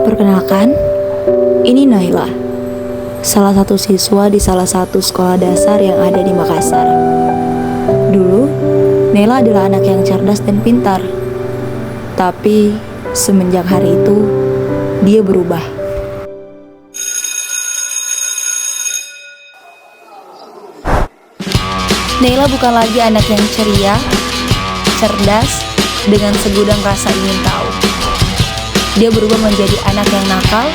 Perkenalkan, ini Naila, salah satu siswa di salah satu sekolah dasar yang ada di Makassar. Dulu, Naila adalah anak yang cerdas dan pintar. Tapi, semenjak hari itu, dia berubah. Naila bukan lagi anak yang ceria, cerdas, dengan segudang rasa ingin tahu. Dia berubah menjadi anak yang nakal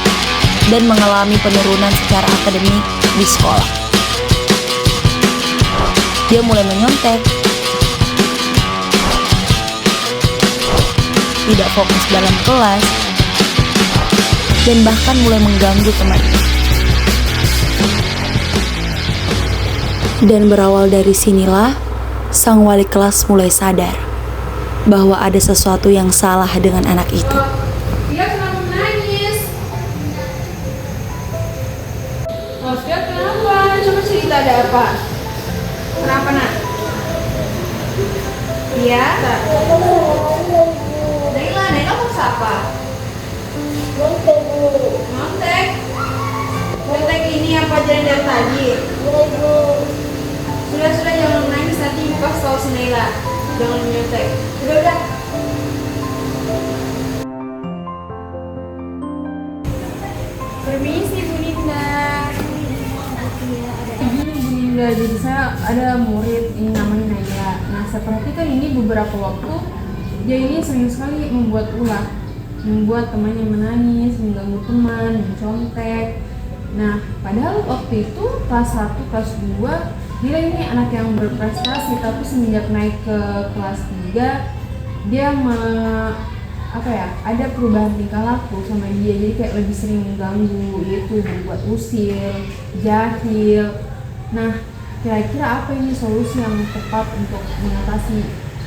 dan mengalami penurunan secara akademik di sekolah. Dia mulai menyontek, tidak fokus dalam kelas, dan bahkan mulai mengganggu temannya. Dan berawal dari sinilah, sang wali kelas mulai sadar bahwa ada sesuatu yang salah dengan anak itu. Dia kenapa menangis? Dia kenapa? Coba cerita ada apa? Kenapa nak? Iya? Naila mau siapa? Montek. Montek ini apa jalan dari tadi? Sudah jangan menangis, nanti ibu kasih tahu si Naila. Jangan nyontek. Udah. Permisi Bu Ninda. Bu Ninda, jadi saya ada murid ini namanya Naila. Nah, saya perhatikan ini beberapa waktu dia ini sering sekali membuat ulah, membuat temannya menangis, mengganggu teman, mencontek. Nah, padahal waktu itu kelas 1, kelas 2 Naila ini anak yang berprestasi, tapi semenjak naik ke kelas 3 dia ada perubahan tingkah laku sama dia, jadi kayak lebih sering mengganggu, yaitu membuat usil, jahil. Nah, kira-kira apa ini solusi yang tepat untuk mengatasi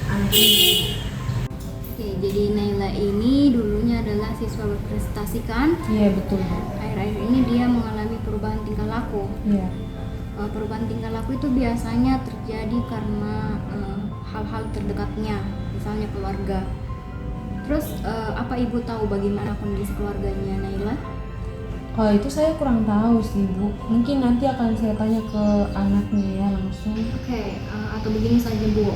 anak ini? Oke, jadi Naila ini dulunya adalah siswa berprestasi kan? Iya, betul. Akhir-akhir ini dia mengalami perubahan tingkah laku. Iya. Perubahan tingkah laku itu biasanya terjadi karena hal-hal terdekatnya, misalnya keluarga. Terus apa ibu tahu bagaimana kondisi keluarganya Naila? Kalau itu saya kurang tahu sih Bu. Mungkin nanti akan saya tanya ke anaknya ya langsung. Oke, atau begini saja Bu,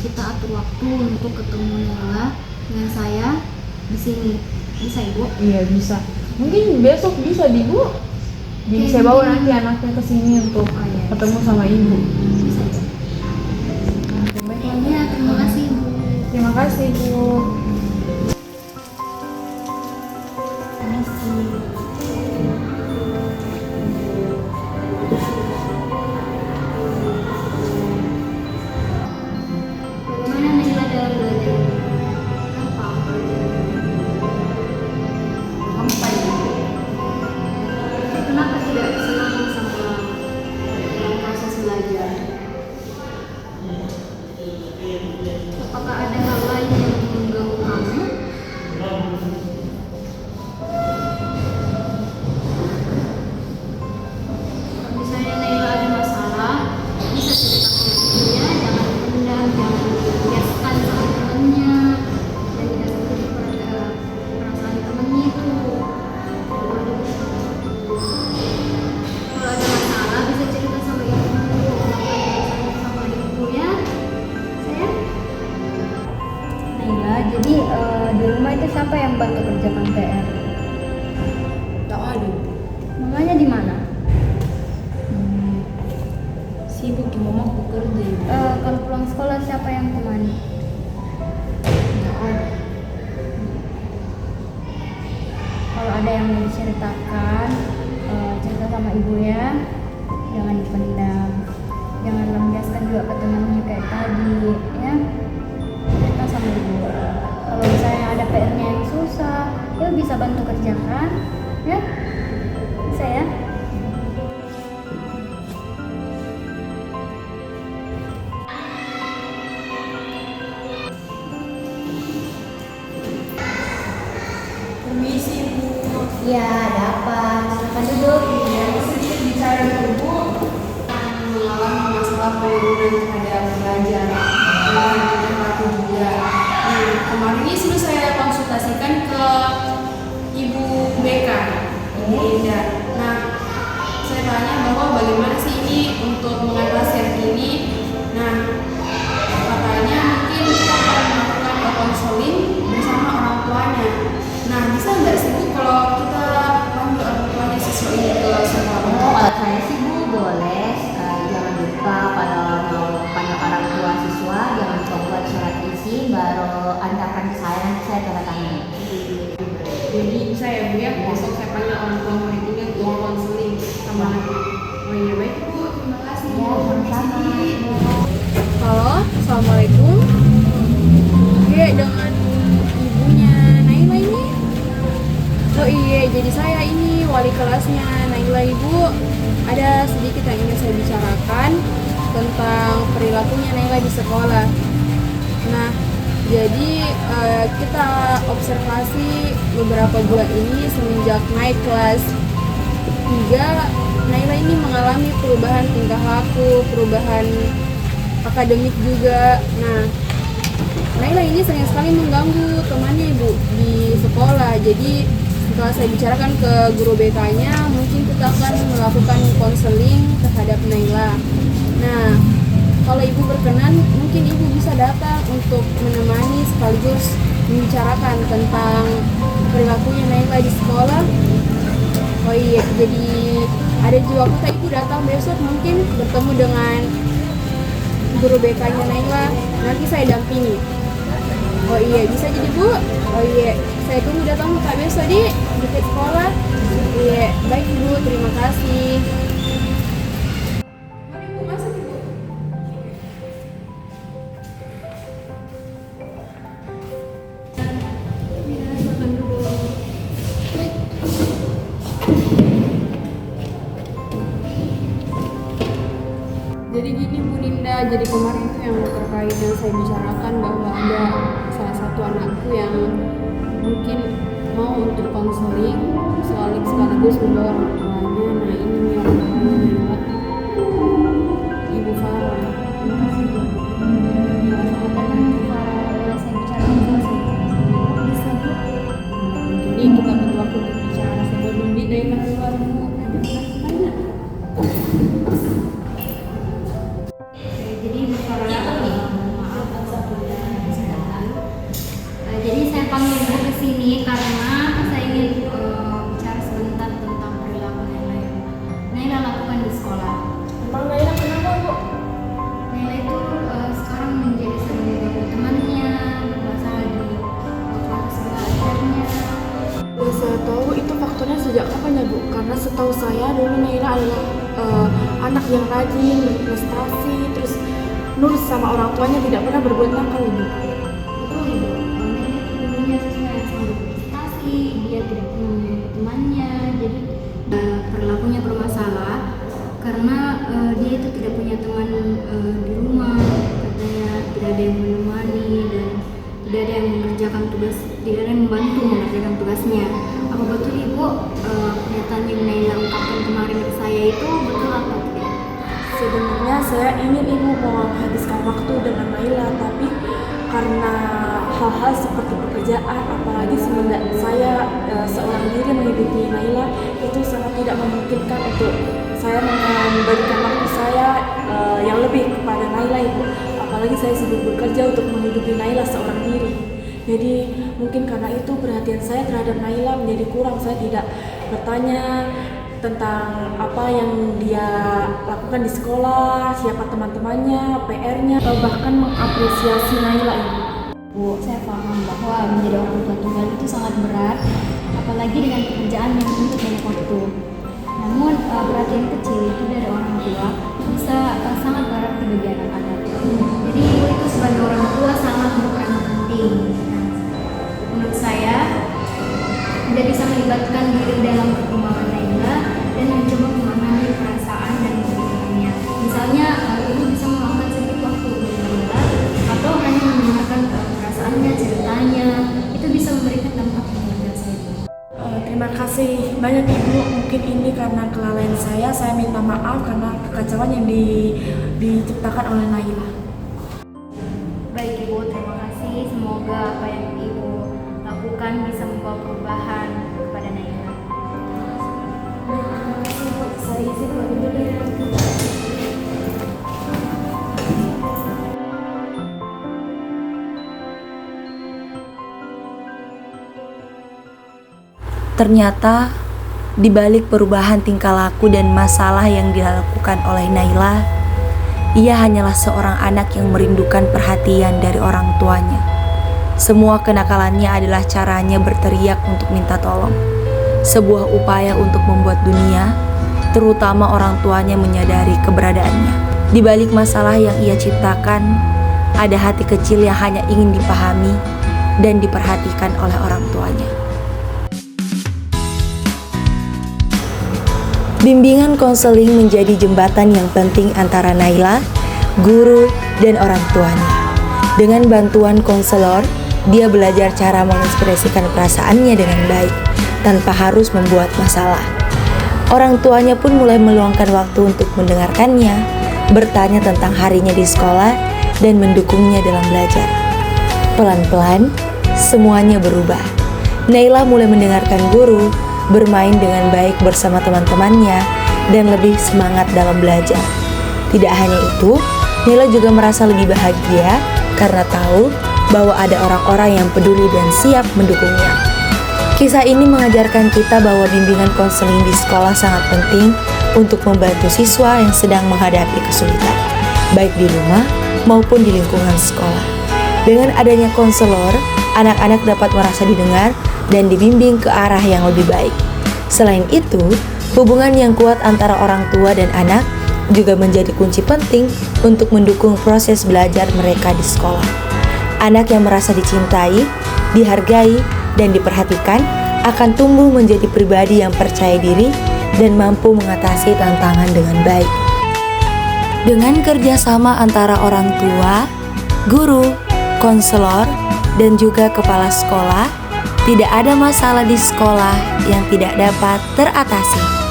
kita atur waktu untuk ketemu Naila dengan saya di sini. Bisa Ibu? Iya bisa. Mungkin besok bisa di Bu. Jadi saya bawa nanti anaknya ke sini untuk ketemu sama ibu. Bisa Ibu. Baiklah, terima kasih Bu. Terima kasih Bu. Bagaimana Naila dalam belajar? Apa pelajarannya? Kenapa tidak senang sama proses belajar? Apakah ada hal lain yang mengganggu kamu? Kalau misalnya Naila ada masalah, bisa cerita ke ibunya, jangan pendam, jangan dibiaskan sama temannya, dan tidak seperti pada perasaan temannya itu. Kalau ada masalah bisa cerita sama ibu, sama ibu ya, sayang. Naila, jadi di rumah itu siapa yang bantu kerjakan PR? Tak ada. Mamanya di mana? Sibuk di mama bekerja. Kalau pulang sekolah siapa yang temani? Tak ada. Kalau ada yang mau diceritakan, cerita sama ibu ya, jangan dipendam, jangan lampiaskan juga ke temannya kayak tadi ya, cerita sama ibu. Kalau misalnya ada PR-nya yang susah, ya bisa bantu kerjakan ya, bisa ya. Permisi Bu. Iya, ada apa? Silakan duduk. Ya, sedikit bicara dulu Bu. Mengalami masalah penurunan terhadap belajar. Dan aku juga. Kemarin ini sudah saya konsultasikan ke Ibu B Indah. Nah, saya tanya bahwa bagaimana sih ini untuk mengatasi hal ini. Nah, katanya mungkin kita akan melakukan konseling bersama orang tuanya. Nah, bisa nggak sih Bu kalau kita panggil orang tuanya siswa ini ke sekolah? Kalau saya sih Bu boleh, jangan lupa kalau mau panggil orang tua siswa jangan lupa buat surat isi baru antarkan ke saya, nanti saya tanda tangan. Jadi bisa ya Bu ya, besok saya panggil orang tua murid ini untuk konseling sama anak. Oh iya baik Bu, terima kasih. Ya, sama-sama. Halo, assalamualaikum. Oke, dengan ibunya Naila ini. Oh iya, jadi saya ini wali kelasnya Naila Ibu. Ada sedikit yang ingin saya bicarakan tentang perilakunya Naila di sekolah. Nah, jadi kita observasi beberapa bulan ini semenjak naik kelas 3, Naila ini mengalami perubahan tingkah laku, perubahan akademik juga. Nah, Naila ini sering sekali mengganggu temannya Ibu di sekolah. Jadi setelah saya bicarakan ke guru BK-nya, mungkin kita akan melakukan konseling terhadap Naila. Nah, kalau Ibu berkenan, mungkin Ibu bisa datang untuk menemani sekaligus membicarakan tentang perilakunya Naila di sekolah. Oh iya, jadi ada juga waktu Ibu datang besok mungkin bertemu dengan guru BK-nya Naila, nanti saya dampingi. Oh iya, bisa jadi Bu. Oh iya, saya tunggu datang Kak besok di dekat sekolah. Iya, baik Bu, terima kasih. Mari Bu, masuk Ibu. Ya, silakan dulu. Jadi gini Bu Dinda, jadi kemarin itu yang terkait yang saya bicarakan bahwa ada salah satu anakku yang mungkin mau untuk konseling sekaligus membawa orang tuanya. Nah ini nih orang tuanya Naila, Ibu Farah. Jadi kita butuh waktu untuk bicara sebelum Naila keluar Bu. Jadi saya panggil Ibu ke sini karena saya ingin bicara sebentar tentang perilaku Naila lakukan di sekolah. Emang Naila kenapa Bu? Naila itu sekarang menjadi sering mengganggu temannya, bermasalah di kelas belajarnya. Yang saya tahu itu faktornya sejak kapan ya Bu? Karena setahu saya dulu Naila adalah anak yang rajin, berprestasi, terus nurut sama orang tuanya, tidak pernah berbuat nakal Bu. Betul Ibu, Naila itu dulunya siswa yang sangat berprestasi, dia tidak pernah mengganggu temannya, jadi perilakunya bermasalah karena dia itu tidak punya teman di rumah, katanya tidak ada yang menemani dan tidak ada yang mengerjakan tugas, tidak ada yang membantu mengerjakan tugasnya. Apa betul Ibu pernyataan yang Naila ungkapkan kemarin ke saya itu betul atau tidak? Sebenarnya saya ingin Ibu menghabiskan waktu dengan Naila, tapi karena hal-hal seperti pekerjaan, apalagi semenjak saya seorang diri menghidupi Naila, itu sangat tidak memungkinkan untuk saya memberikan waktu saya yang lebih kepada Naila Ibu. Apalagi saya sibuk bekerja untuk menghidupi Naila seorang diri. Jadi mungkin karena itu perhatian saya terhadap Naila menjadi kurang. Saya tidak bertanya tentang apa yang dia lakukan di sekolah, siapa teman-temannya, PR-nya, atau bahkan mengapresiasi Naila Ibu. Bu, saya paham bahwa menjadi orang tua tunggal itu sangat berat, apalagi dengan pekerjaan yang menuntut banyak waktu. Namun perhatian kecil itu dari orang tua bisa sangat berarti bagi anak-anak. Jadi ibu itu sebagai orang tua sangat berperan penting. Nah, menurut saya tidak bisa melibatkan diri dalam perkembangan Naila dan mencoba memahami perasaan dan kebutuhannya. Misalnya ibu bisa meluangkan sedikit waktu untuk Naila atau hanya mendengarkan perasaannya, ceritanya, itu bisa memberikan dampak yang luar biasa. Terima kasih banyak Ibu. Mungkin ini karena kelalaian saya minta maaf karena kekacauan yang diciptakan oleh Naila. Baik Ibu, terima kasih. Semoga apa yang Ibu lakukan bisa membawa perubahan kepada Naila. Ternyata, di balik perubahan tingkah laku dan masalah yang dilakukan oleh Naila, ia hanyalah seorang anak yang merindukan perhatian dari orang tuanya. Semua kenakalannya adalah caranya berteriak untuk minta tolong. Sebuah upaya untuk membuat dunia, terutama orang tuanya, menyadari keberadaannya. Di balik masalah yang ia ciptakan, ada hati kecil yang hanya ingin dipahami dan diperhatikan oleh orang tuanya. Bimbingan konseling menjadi jembatan yang penting antara Naila, guru, dan orang tuanya. Dengan bantuan konselor, dia belajar cara mengekspresikan perasaannya dengan baik, tanpa harus membuat masalah. Orang tuanya pun mulai meluangkan waktu untuk mendengarkannya, bertanya tentang harinya di sekolah, dan mendukungnya dalam belajar. Pelan-pelan, semuanya berubah. Naila mulai mendengarkan guru, bermain dengan baik bersama teman-temannya, dan lebih semangat dalam belajar. Tidak hanya itu, Naila juga merasa lebih bahagia karena tahu bahwa ada orang-orang yang peduli dan siap mendukungnya. Kisah ini mengajarkan kita bahwa bimbingan konseling di sekolah sangat penting untuk membantu siswa yang sedang menghadapi kesulitan, baik di rumah maupun di lingkungan sekolah. Dengan adanya konselor, anak-anak dapat merasa didengar dan dibimbing ke arah yang lebih baik. Selain itu, hubungan yang kuat antara orang tua dan anak juga menjadi kunci penting untuk mendukung proses belajar mereka di sekolah. Anak yang merasa dicintai, dihargai, dan diperhatikan akan tumbuh menjadi pribadi yang percaya diri dan mampu mengatasi tantangan dengan baik. Dengan kerjasama antara orang tua, guru, konselor, dan juga kepala sekolah, tidak ada masalah di sekolah yang tidak dapat teratasi.